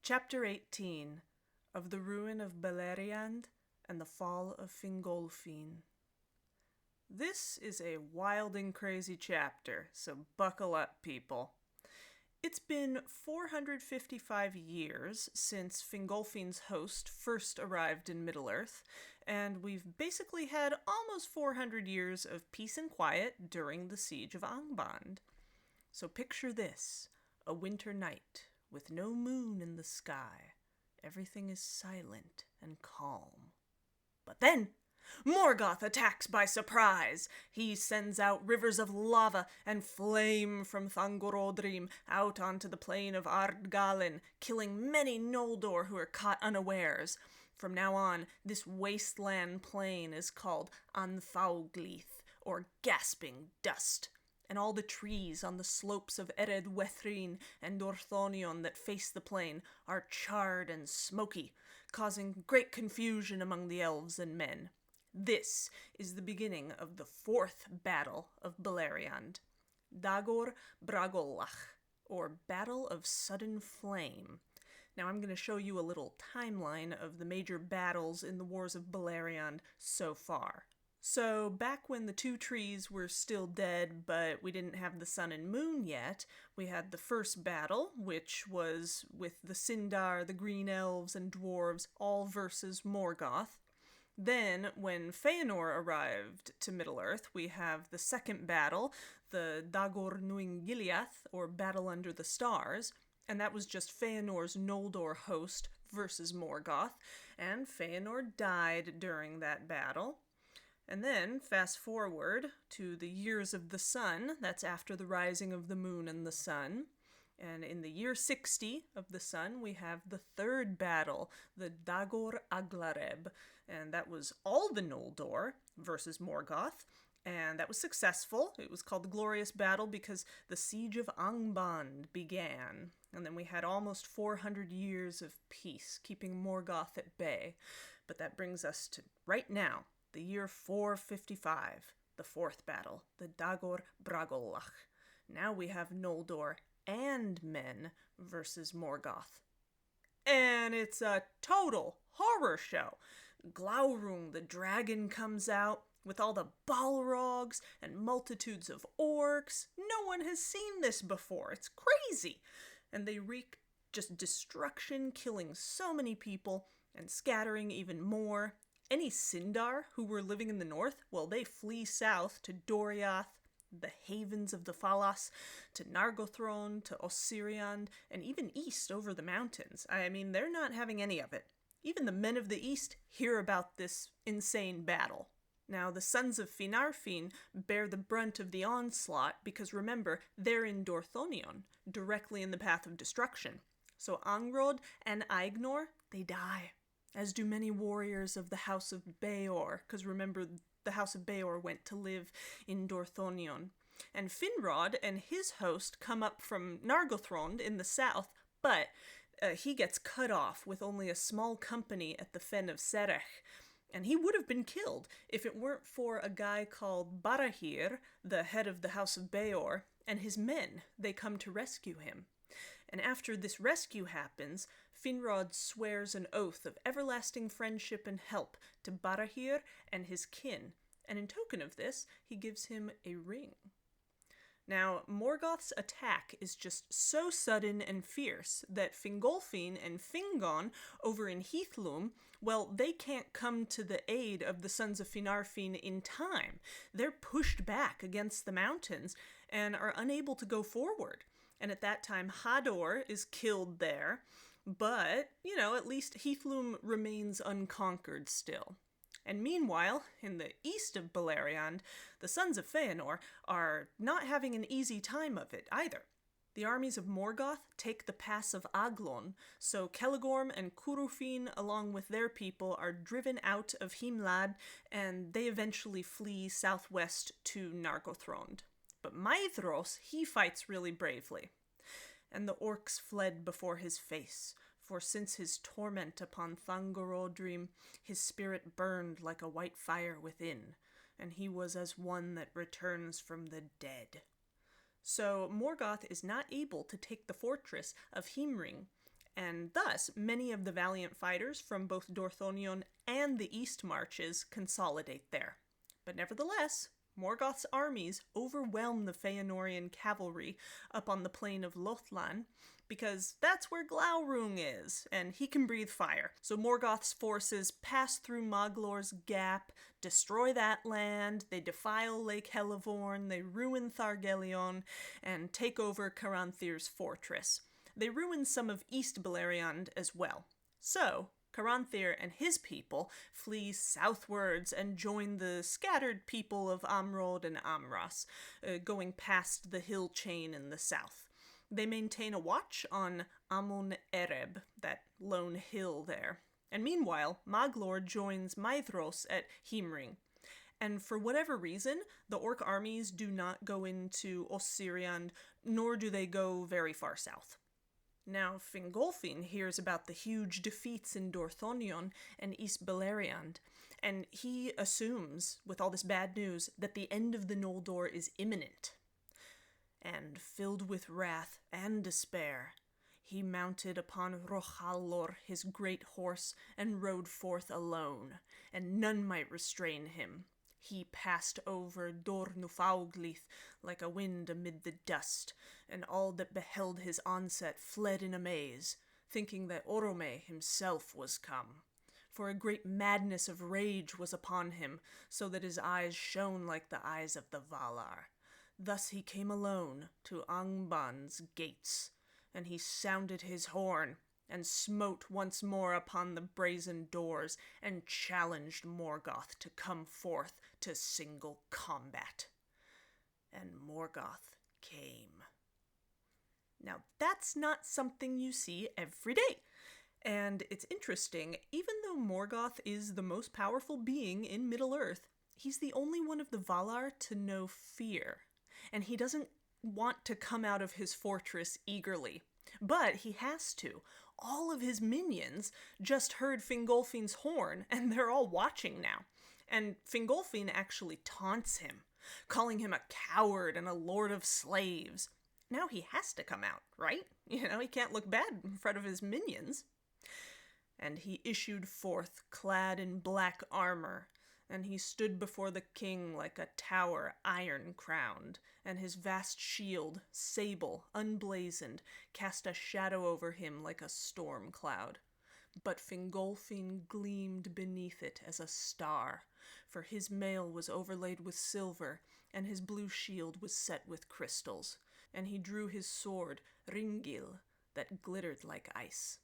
Chapter 18 of the Ruin of Beleriand and the Fall of Fingolfin. This is a wild and crazy chapter, so buckle up, people. It's been 455 years since Fingolfin's host first arrived in Middle-earth, and we've basically had almost 400 years of peace and quiet during the siege of Angband. So picture this, a winter night with no moon in the sky. Everything is silent and calm. But then, Morgoth attacks by surprise. He sends out rivers of lava and flame from Thangorodrim out onto the plain of Ardgallen, killing many Noldor who are caught unawares. From now on, this wasteland plain is called Anfauglith, or Gasping Dust. And all the trees on the slopes of Ered Wethrin and Dorthonion that face the plain are charred and smoky, causing great confusion among the elves and men. This is the beginning of the fourth battle of Beleriand, Dagor Bragollach, or Battle of Sudden Flame. Now I'm going to show you a little timeline of the major battles in the Wars of Beleriand so far. So, back when the two trees were still dead, but we didn't have the sun and moon yet, we had the first battle, which was with the Sindar, the Green Elves, and Dwarves, all versus Morgoth. Then, when Feanor arrived to Middle-earth, we have the second battle, the Dagor Nuingiliath, or Battle Under the Stars, and that was just Feanor's Noldor host versus Morgoth, and Feanor died during that battle. And then, fast forward to the Years of the Sun, that's after the rising of the moon and the sun. And in the year 60 of the sun, we have the third battle, the Dagor Aglareb. And that was all the Noldor versus Morgoth. And that was successful. It was called the Glorious Battle because the Siege of Angband began. And then we had almost 400 years of peace, keeping Morgoth at bay. But that brings us to right now. The year 455, the fourth battle, the Dagor Bragollach. Now we have Noldor and men versus Morgoth. And it's a total horror show. Glaurung, the dragon, comes out with all the Balrogs and multitudes of orcs. No one has seen this before. It's crazy. And they wreak just destruction, killing so many people and scattering even more. Any Sindar who were living in the north, well, they flee south to Doriath, the havens of the Falas, to Nargothrond, to Osiriand, and even east over the mountains. I mean, they're not having any of it. Even the men of the east hear about this insane battle. Now, the sons of Finarfin bear the brunt of the onslaught because, remember, they're in Dorthonion, directly in the path of destruction. So Angrod and Aignor, they die. As do many warriors of the House of Beor, because remember, the House of Beor went to live in Dorthonion. And Finrod and his host come up from Nargothrond in the south, but he gets cut off with only a small company at the Fen of Serech. And he would have been killed if it weren't for a guy called Barahir, the head of the House of Beor, and his men. They come to rescue him. And after this rescue happens, Finrod swears an oath of everlasting friendship and help to Barahir and his kin, and in token of this, he gives him a ring. Now, Morgoth's attack is just so sudden and fierce that Fingolfin and Fingon over in Heathlum, well, they can't come to the aid of the sons of Finarfin in time. They're pushed back against the mountains and are unable to go forward. And at that time, Hador is killed there, but, at least Heathlum remains unconquered still. And meanwhile, in the east of Beleriand, the sons of Feanor are not having an easy time of it either. The armies of Morgoth take the pass of Aglon, so Celegorm and Curufin, along with their people, are driven out of Himlad, and they eventually flee southwest to Nargothrond. But Maedhros, he fights really bravely. And the orcs fled before his face, for since his torment upon Thangorodrim, his spirit burned like a white fire within, and he was as one that returns from the dead. So Morgoth is not able to take the fortress of Himring, and thus many of the valiant fighters from both Dorthonion and the East Marches consolidate there. But nevertheless, Morgoth's armies overwhelm the Feanorian cavalry up on the plain of Lothlan, because that's where Glaurung is, and he can breathe fire. So Morgoth's forces pass through Maglor's Gap, destroy that land, they defile Lake Helivorn, they ruin Thargelion, and take over Caranthir's fortress. They ruin some of East Beleriand as well. So, Caranthir and his people flee southwards and join the scattered people of Amrod and Amras, going past the hill chain in the south. They maintain a watch on Amon Ereb, that lone hill there. And meanwhile, Maglor joins Maedhros at Himring. And for whatever reason, the orc armies do not go into Osiriand, nor do they go very far south. Now, Fingolfin hears about the huge defeats in Dorthonion and East Beleriand, and he assumes, with all this bad news, that the end of the Noldor is imminent. And filled with wrath and despair, he mounted upon Rochallor, his great horse, and rode forth alone, and none might restrain him. He passed over Dornufauglyth like a wind amid the dust, and all that beheld his onset fled in amaze, thinking that Orome himself was come. For a great madness of rage was upon him, so that his eyes shone like the eyes of the Valar. Thus he came alone to Angband's gates, and he sounded his horn, and smote once more upon the brazen doors, and challenged Morgoth to come forth to single combat. And Morgoth came. Now, that's not something you see every day. And it's interesting, even though Morgoth is the most powerful being in Middle-earth, he's the only one of the Valar to know fear. And he doesn't want to come out of his fortress eagerly. But he has to. All of his minions just heard Fingolfin's horn, and they're all watching now. And Fingolfin actually taunts him, calling him a coward and a lord of slaves. Now he has to come out, right? He can't look bad in front of his minions. And he issued forth, clad in black armor, and he stood before the king like a tower iron-crowned, and his vast shield, sable, unblazoned, cast a shadow over him like a storm cloud. But Fingolfin gleamed beneath it as a star, for his mail was overlaid with silver, and his blue shield was set with crystals, and he drew his sword, Ringil, that glittered like ice.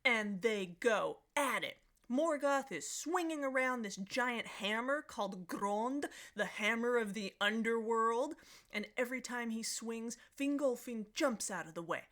And they go at it. Morgoth is swinging around this giant hammer called Grond, the hammer of the underworld, and every time he swings, Fingolfin jumps out of the way.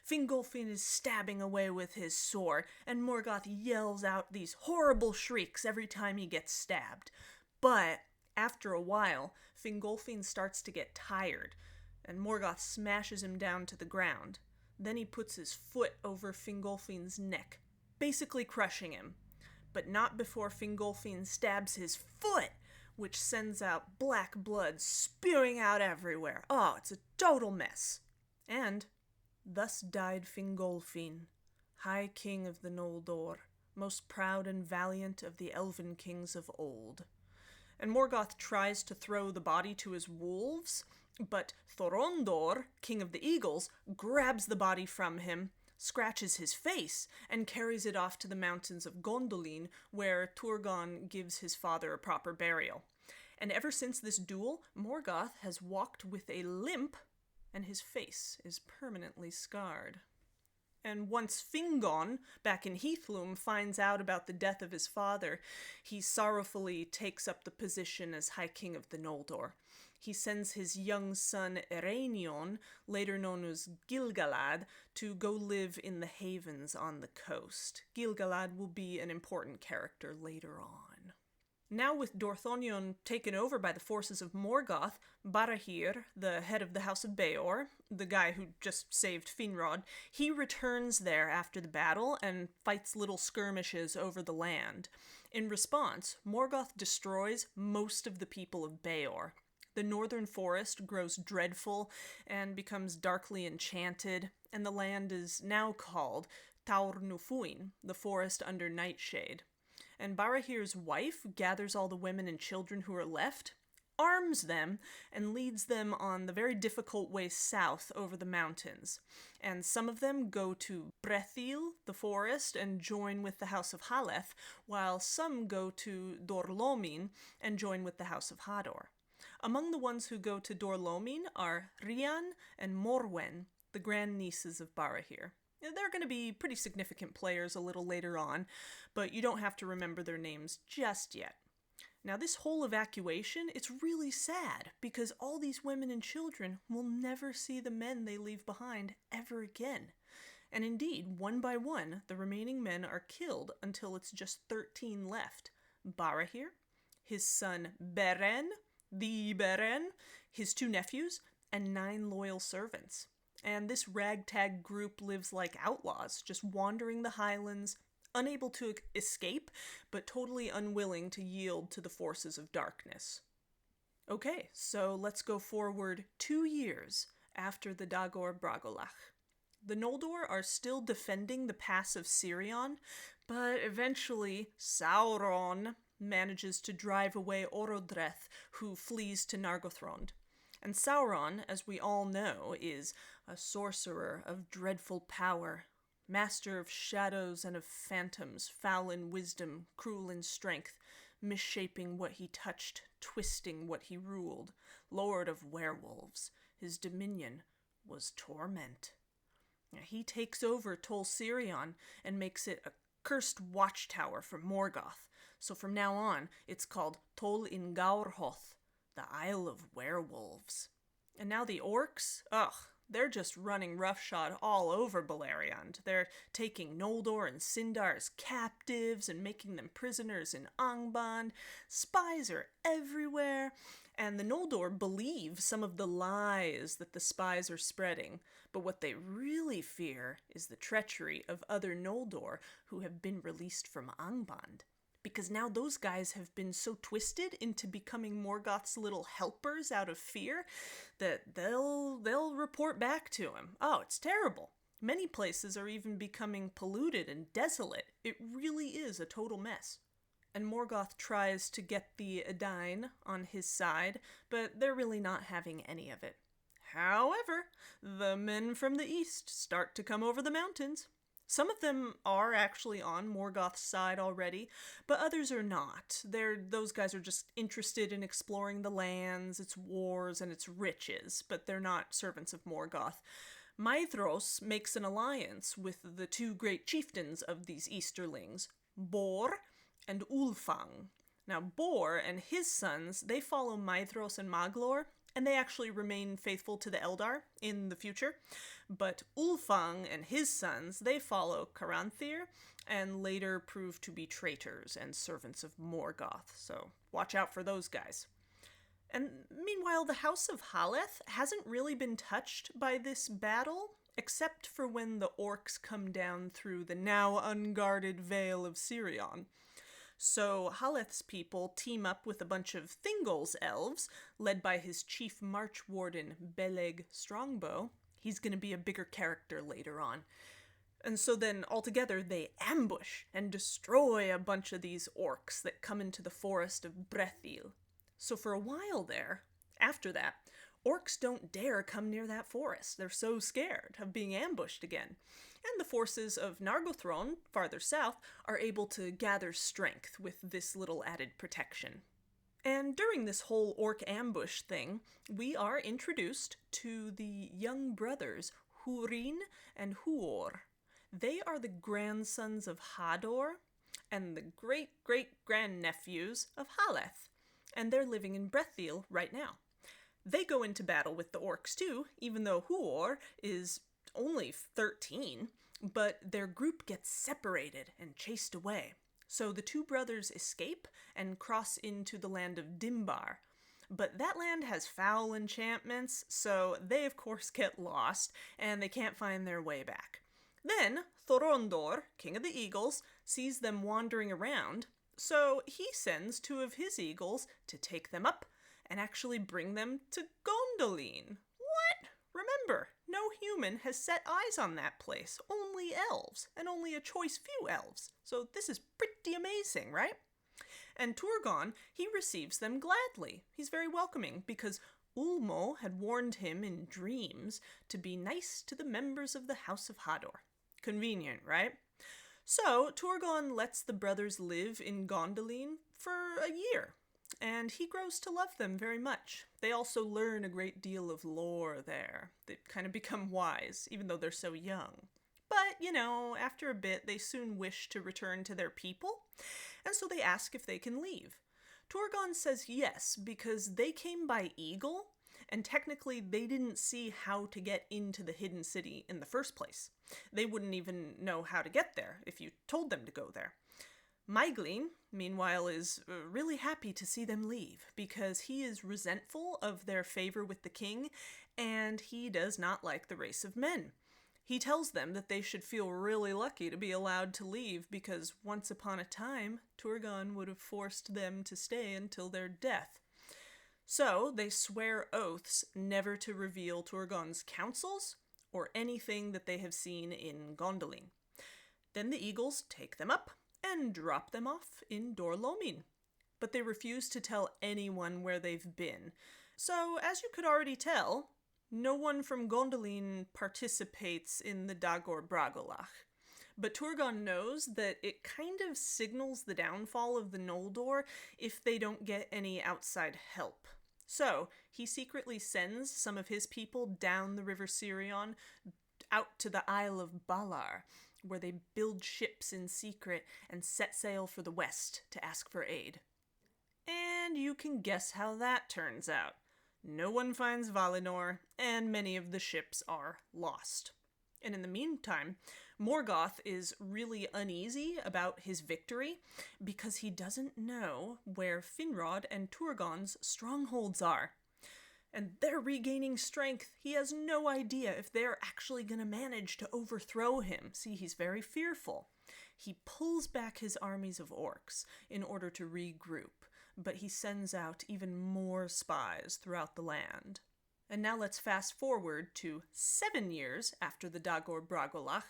Fingolfin is stabbing away with his sword, and Morgoth yells out these horrible shrieks every time he gets stabbed. But after a while, Fingolfin starts to get tired, and Morgoth smashes him down to the ground. Then he puts his foot over Fingolfin's neck, basically crushing him. But not before Fingolfin stabs his foot, which sends out black blood spewing out everywhere. Oh, it's a total mess. And thus died Fingolfin, High King of the Noldor, most proud and valiant of the Elven kings of old. And Morgoth tries to throw the body to his wolves, but Thorondor, King of the Eagles, grabs the body from him, scratches his face, and carries it off to the mountains of Gondolin, where Turgon gives his father a proper burial. And ever since this duel, Morgoth has walked with a limp, and his face is permanently scarred. And once Fingon, back in Heathloom, finds out about the death of his father, he sorrowfully takes up the position as High King of the Noldor. He sends his young son Ereinion, later known as Gil-galad, to go live in the havens on the coast. Gil-galad will be an important character later on. Now with Dorthonion taken over by the forces of Morgoth, Barahir, the head of the House of Beor, the guy who just saved Finrod, he returns there after the battle and fights little skirmishes over the land. In response, Morgoth destroys most of the people of Beor. The northern forest grows dreadful and becomes darkly enchanted, and the land is now called Taur Nufuin, the forest under Nightshade. And Barahir's wife gathers all the women and children who are left, arms them, and leads them on the very difficult way south over the mountains. And some of them go to Brethil, the forest, and join with the House of Haleth, while some go to Dorlomin and join with the House of Hador. Among the ones who go to Dorlomin are Rian and Morwen, the grandnieces of Barahir. They're going to be pretty significant players a little later on, but you don't have to remember their names just yet. Now, this whole evacuation, it's really sad, because all these women and children will never see the men they leave behind ever again. And indeed, one by one, the remaining men are killed until it's just 13 left. Barahir, his son Beren, the Beren, his 2 nephews, and 9 loyal servants. And this ragtag group lives like outlaws, just wandering the highlands, unable to escape, but totally unwilling to yield to the forces of darkness. Okay, so let's go forward 2 years after the Dagor Bragollach. The Noldor are still defending the pass of Sirion, but eventually Sauron manages to drive away Orodreth, who flees to Nargothrond. And Sauron, as we all know, is a sorcerer of dreadful power, master of shadows and of phantoms, foul in wisdom, cruel in strength, misshaping what he touched, twisting what he ruled, lord of werewolves. His dominion was torment. He takes over Tol Sirion and makes it a cursed watchtower for Morgoth. So from now on, it's called Tol in Gaurhoth, the Isle of Werewolves. And now the orcs, they're just running roughshod all over Beleriand. They're taking Noldor and Sindar as captives and making them prisoners in Angband. Spies are everywhere. And the Noldor believe some of the lies that the spies are spreading. But what they really fear is the treachery of other Noldor who have been released from Angband. Because now those guys have been so twisted into becoming Morgoth's little helpers out of fear that they'll report back to him. Oh, it's terrible. Many places are even becoming polluted and desolate. It really is a total mess. And Morgoth tries to get the Edain on his side, but they're really not having any of it. However, the men from the east start to come over the mountains. Some of them are actually on Morgoth's side already, but others are not. Those guys are just interested in exploring the lands, its wars, and its riches, but they're not servants of Morgoth. Maedhros makes an alliance with the 2 great chieftains of these Easterlings, Bor and Ulfang. Now, Bor and his sons, they follow Maedhros and Maglor, and they actually remain faithful to the Eldar in the future. But Ulfang and his sons, they follow Caranthir, and later prove to be traitors and servants of Morgoth, so watch out for those guys. And meanwhile, the House of Haleth hasn't really been touched by this battle, except for when the orcs come down through the now unguarded Vale of Sirion. So Haleth's people team up with a bunch of Thingol's elves, led by his chief march warden, Beleg Strongbow. He's going to be a bigger character later on. And so then, altogether, they ambush and destroy a bunch of these orcs that come into the forest of Brethil. So for a while there, after that, orcs don't dare come near that forest. They're so scared of being ambushed again. And the forces of Nargothrond, farther south, are able to gather strength with this little added protection. And during this whole orc ambush thing, we are introduced to the young brothers, Húrin and Huor. They are the grandsons of Hador and the great-great-grandnephews of Haleth, and they're living in Brethil right now. They go into battle with the orcs too, even though Huor is only 13, but their group gets separated and chased away. So the 2 brothers escape and cross into the land of Dimbar. But that land has foul enchantments, so they of course get lost, and they can't find their way back. Then Thorondor, king of the eagles, sees them wandering around, so he sends 2 of his eagles to take them up and actually bring them to Gondolin. What? remember, no human has set eyes on that place, only elves, and only a choice few elves. So this is pretty amazing, right? And Turgon, he receives them gladly. He's very welcoming because Ulmo had warned him in dreams to be nice to the members of the House of Hador. Convenient, right? So Turgon lets the brothers live in Gondolin for a year, and he grows to love them very much. They also learn a great deal of lore there. They kind of become wise, even though they're so young. But, after a bit, they soon wish to return to their people, and so they ask if they can leave. Turgon says yes, because they came by eagle, and technically they didn't see how to get into the hidden city in the first place. They wouldn't even know how to get there if you told them to go there. Maeglin, meanwhile, is really happy to see them leave, because he is resentful of their favor with the king, and he does not like the race of men. He tells them that they should feel really lucky to be allowed to leave, because once upon a time, Turgon would have forced them to stay until their death. So they swear oaths never to reveal Turgon's counsels or anything that they have seen in Gondolin. Then the eagles take them up and drop them off in Dorlomin. But they refuse to tell anyone where they've been. So, as you could already tell, no one from Gondolin participates in the Dagor Bragollach. But Turgon knows that it kind of signals the downfall of the Noldor if they don't get any outside help. So, he secretly sends some of his people down the River Sirion out to the Isle of Balar, where they build ships in secret and set sail for the west to ask for aid. And you can guess how that turns out. No one finds Valinor, and many of the ships are lost. And in the meantime, Morgoth is really uneasy about his victory because he doesn't know where Finrod and Turgon's strongholds are. And they're regaining strength. He has no idea if they're actually going to manage to overthrow him. See, he's very fearful. He pulls back his armies of orcs in order to regroup, but he sends out even more spies throughout the land. And now let's fast forward to 7 years after the Dagor Bragollach.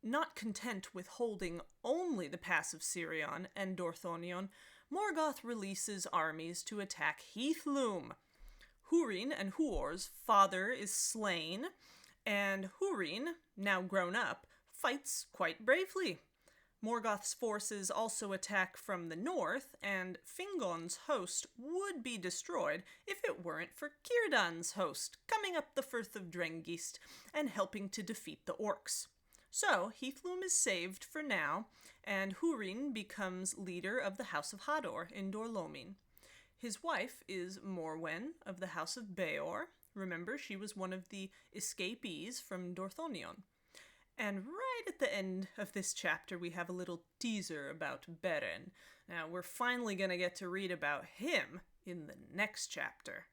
Not content with holding only the Pass of Sirion and Dorthonion, Morgoth releases armies to attack Heathloom. Húrin and Huor's father is slain, and Húrin, now grown up, fights quite bravely. Morgoth's forces also attack from the north, and Fingon's host would be destroyed if it weren't for Círdan's host coming up the Firth of Drengist and helping to defeat the orcs. So, Heathloom is saved for now, and Húrin becomes leader of the House of Hador in Dorlomin. His wife is Morwen of the House of Beor. Remember, she was one of the escapees from Dorthonion. And right at the end of this chapter, we have a little teaser about Beren. Now, we're finally going to get to read about him in the next chapter.